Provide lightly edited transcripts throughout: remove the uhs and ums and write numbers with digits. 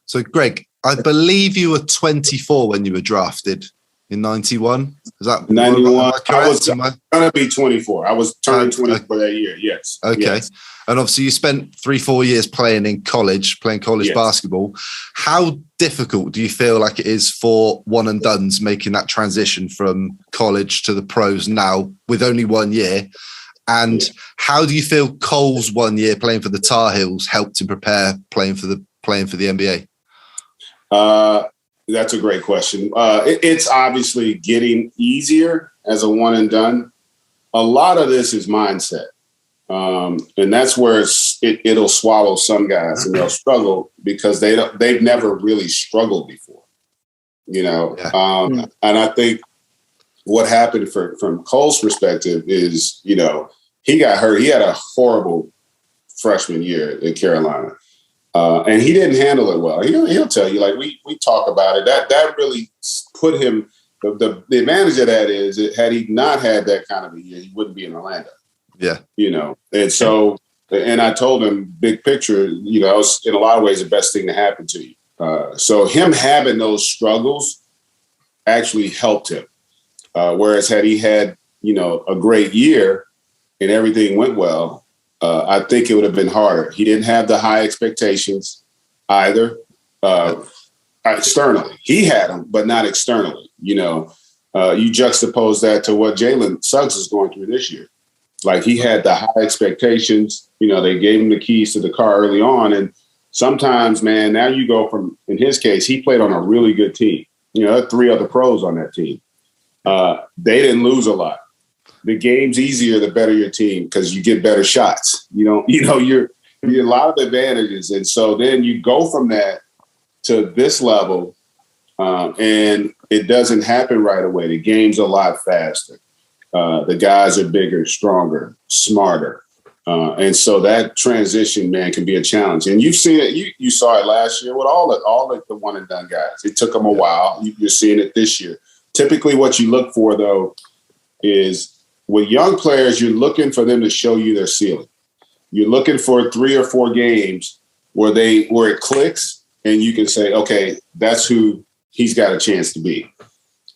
So, Greg, I believe you were 24 when you were drafted in 91. Is that 91? I was going to be 24. I was turning 24 that year. Yes. Okay. Yes. And obviously you spent 3-4 years playing college yes. basketball. How difficult do you feel like it is for one and dones making that transition from college to the pros now with only 1 year? And how do you feel Cole's 1 year playing for the Tar Heels helped him prepare playing for the NBA? That's a great question. It's obviously getting easier as a one and done. A lot of this is mindset. And that's where it'll swallow some guys and they'll struggle because they've never really struggled before, And I think what happened from Cole's perspective is, he got hurt. He had a horrible freshman year in Carolina. And he didn't handle it well. He'll tell you, like we talk about it. That really put him. The advantage of that is had he not had that kind of a year, he wouldn't be in Orlando. Yeah, And so, and I told him, big picture, it's in a lot of ways the best thing to happen to you. So him having those struggles actually helped him. Whereas had he had a great year and everything went well. I think it would have been harder. He didn't have the high expectations either. Externally, he had them, but not externally. You juxtapose that to what Jalen Suggs is going through this year. Like he had the high expectations. They gave him the keys to the car early on, and sometimes, man, now you go from. In his case, he played on a really good team. There are 3 other pros on that team. They didn't lose a lot. The game's easier the better your team because you get better shots. You're a lot of advantages. And so then you go from that to this level and it doesn't happen right away. The game's a lot faster. The guys are bigger, stronger, smarter. And so that transition, man, can be a challenge. And you've seen it. You saw it last year with all the one and done guys. It took them a while. You're seeing it this year. Typically what you look for, though, is with young players, you're looking for them to show you their ceiling. You're looking for 3 or 4 games where it clicks and you can say, okay, that's who he's got a chance to be.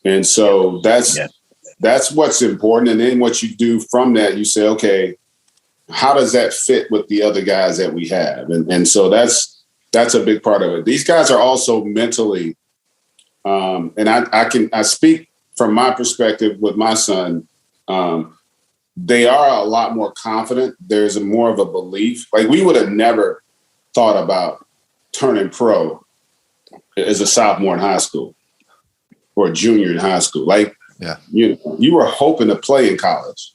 And so that's what's important. And then what you do from that, you say, okay, how does that fit with the other guys that we have? And so that's a big part of it. These guys are also mentally, and I speak from my perspective with my son. They are a lot more confident. There's more of a belief. Like we would have never thought about turning pro as a sophomore in high school or a junior in high school. Like, you were hoping to play in college.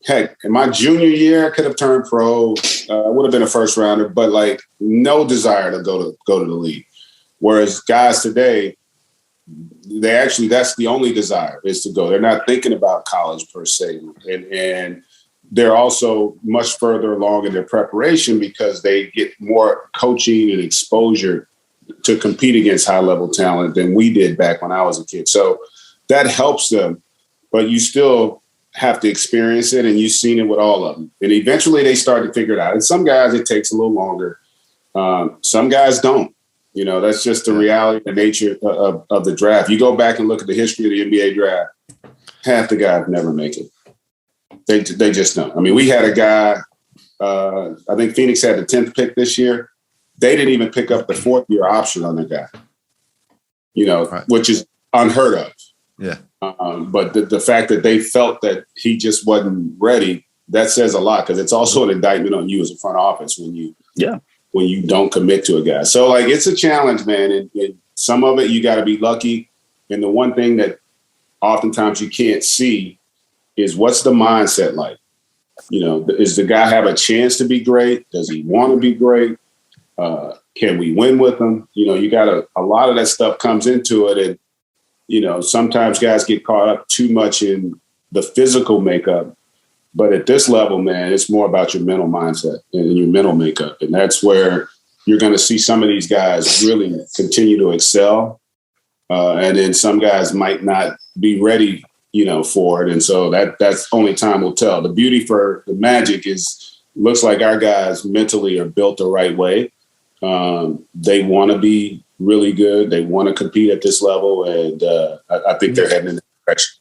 Heck, in my junior year, I could have turned pro. Would have been a first rounder, but like no desire to go to the league. Whereas guys today, that's the only desire is to go. They're not thinking about college per se. And they're also much further along in their preparation because they get more coaching and exposure to compete against high level talent than we did back when I was a kid. So that helps them, but you still have to experience it. And you've seen it with all of them. And eventually they start to figure it out. And some guys, it takes a little longer. Some guys don't. That's just the reality, the nature of the draft. You go back and look at the history of the NBA draft, half the guys never make it. They just don't. I mean, we had a guy, I think Phoenix had the 10th pick this year. They didn't even pick up the 4th-year option on the guy, right. Which is unheard of. Yeah. But the fact that they felt that he just wasn't ready, that says a lot because it's also an indictment on you as a front office when you don't commit to a guy. So, like, it's a challenge, man. And some of it, you got to be lucky. And the one thing that oftentimes you can't see is what's the mindset like? Does the guy have a chance to be great? Does he want to be great? Can we win with him? You got a lot of that stuff comes into it. And, sometimes guys get caught up too much in the physical makeup. But at this level, man, it's more about your mental mindset and your mental makeup. And that's where you're going to see some of these guys really continue to excel. And then some guys might not be ready, for it. And so that's only time will tell. The beauty for the Magic looks like our guys mentally are built the right way. They want to be really good. They want to compete at this level, and I think they're heading in that direction.